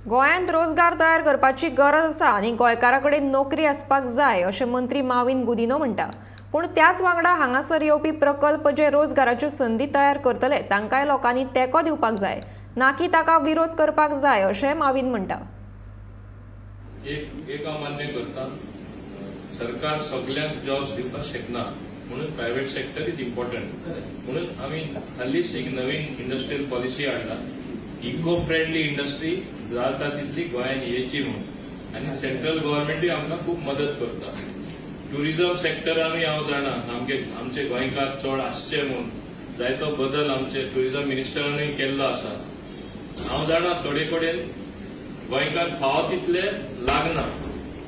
गोंयांत रोजगार तयार करपाची गरज आसा आनी गोंयकारांकडेन नोकरी आसपाक जाय अशें मंत्री माविन गुदिनो म्हणटा। पूण त्याच वांगडा हांगासर येवपी प्रकल्प जे रोजगाराच्यो संदी तयार करतले तांकांय लोकांनी तेंको दिवपाक जाय, ना की ताका विरोध करपाक जाय अशें माविन म्हणटा। एक मान्य करता, सरकार सगळ्यांक जॉब्स दिवपाक शकना म्हणून प्रायव्हेट सेक्टर इज इम्पॉर्टंट म्हणून आम्ही हालींच एक नवीन इंडस्ट्रियल पॉलिसी हाडला, इको फ्रेंडली इंडस्ट्री जाता तितली गोंयांत येची म्हणून, आनी सेंट्रल गव्हर्नमेंटूय आमकां खूब मदत करता। ट्युरिझम सेक्टरानूय हांव जाणा आमचे गोंयकार चड आसचे म्हणून जायतो बदल आमचे ट्युरिझम मिनिस्टरानूय केल्लो आसा। हांव जाणा थोडे कडेन गोंयकार फावो तितले लागना,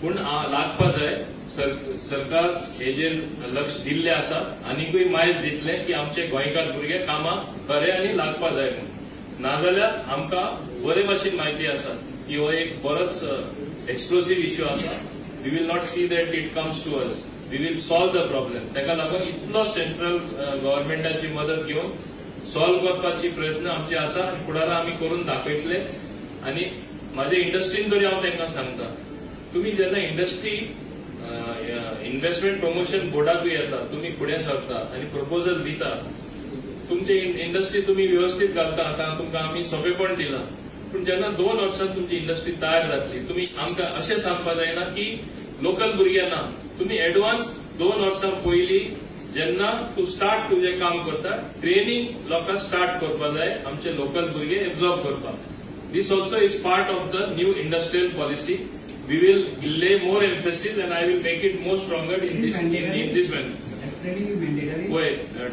पूण लागपा जाय। सरकार हेजेर लक्ष दिल्ले आसा, आनीकूय मायज दितले की आमचे गोंयकार भुरगे कामां खरे आनी लागपा जाय म्हणून। नाजाल्यार आमकां बरे भाशेन म्हायती आसा की हो एक बरोच एक्सप्लोसिव्ह इश्यू आसा। We will not see that it comes to us, we will solve the problem. ताका लागून इतलो सेंट्रल गव्हर्नमेंटाची मदत घेवन सॉल्व करपाची प्रयत्न आमचे आसा, फुडाराक आमी करून दाखयतले। आनी म्हाज्या इंडस्ट्रीन तरी हांव तांकां सांगता, तुमी जेन्ना इंडस्ट्री इन्व्हेस्टमेंट प्रमोशन बोर्डाकूय येता, तुमी फुडें सरता आनी प्रपोजल दिता, तुमची इंडस्ट्री तुम्ही व्यवस्थित घालता, आतां तुमकां आमी सोंपेपण दिलां। पूण जेन्ना 2 वर्सांत तुमची इंडस्ट्री तयार जातली, तुमी आमकां अशें सांगपाक जायना की लोकल भुरगे ना, तुमी एडवान्स 2 वर्सां पयलीं जेन्ना तूं स्टार्ट तुजें काम करता, ट्रेनिंग लोकांक स्टार्ट करपाक जाय आमचे लोकल भुरगे एब्सॉर्ब करपाक। This also is part of the new industrial policy. We will lay more emphasis and I will make it more stronger in this manner. Training is mandatory. Why?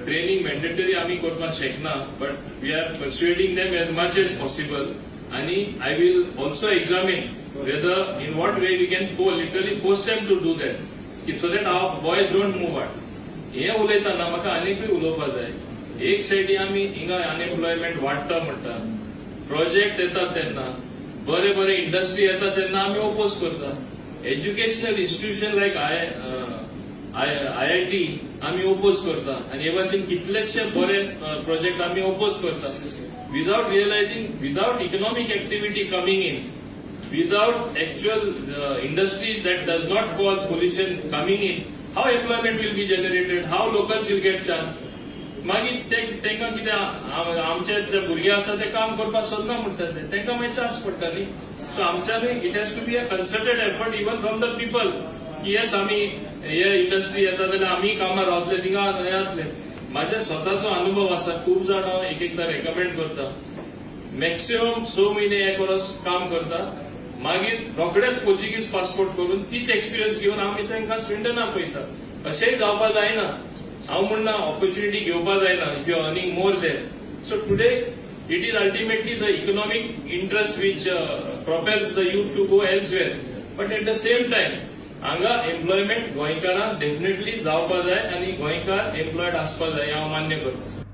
Training mandatory आम्ही करपाक शकना, but we are persuading them as much as possible. And I will also examine whether in what way we can literally force them to do that, so that our boys don't move out. हे उलयतना म्हाका आनीकूय उलोवपाक जाय। एक सायडी आमी हिंगा अनएम्प्लॉयमेंट वाडटा म्हणटा, प्रोजेक्ट येतात तेन्ना, बरे बरे इंडस्ट्री येतात तेन्ना आमी ओपोज करता। एज्युकेशनल इन्स्टिट्यूशन लायक IIT आम्ही ओपोज करता, आणि हे भाशेन कितलेशे बरे प्रोजेक्ट आम्ही ओपोज करता, without realising, without economic activity coming in, without actual industry that does not cause pollution coming in, how employment will be generated, how locals will get chance. मागीर तांकां कितें आमचे जे भुरगे आसा ते काम करपाक सोदना म्हणटात, तांकां मागीर चान्स पडटा न्ही। सो आमच्यानूय it has to be a concerted effort even from the people की येस आमी हे इंडस्ट्री येता जाल्यार आमी कामां रावतले, थिंगा येतले। म्हाजे स्वताचो अनुभव आसा, खूब जाण हांव एकदां रेकमेंड करता, मॅक्सिमम 6 म्हयने 1 वर्स काम करता, मागीर रोखडेच पोर्चुगीज पासपोर्ट करून तीच एक्सपिरियन्स घेवन आमी तांकां स्विडनाक पळयता। अशेंय जावपाक जायना, हांव म्हणना ऑपॉर्च्युनिटी घेवपाक जायना if you are earning more there. So today it is ultimately the economic interest which propels the youth to go elsewhere, but at the same time हांगा एम्प्लॉयमेंट गोंयकारांक डेफिनेटली जावपाक जाय आनी गोंयकार एम्प्लॉयड आसपाक जाय, हांव मान्य करता।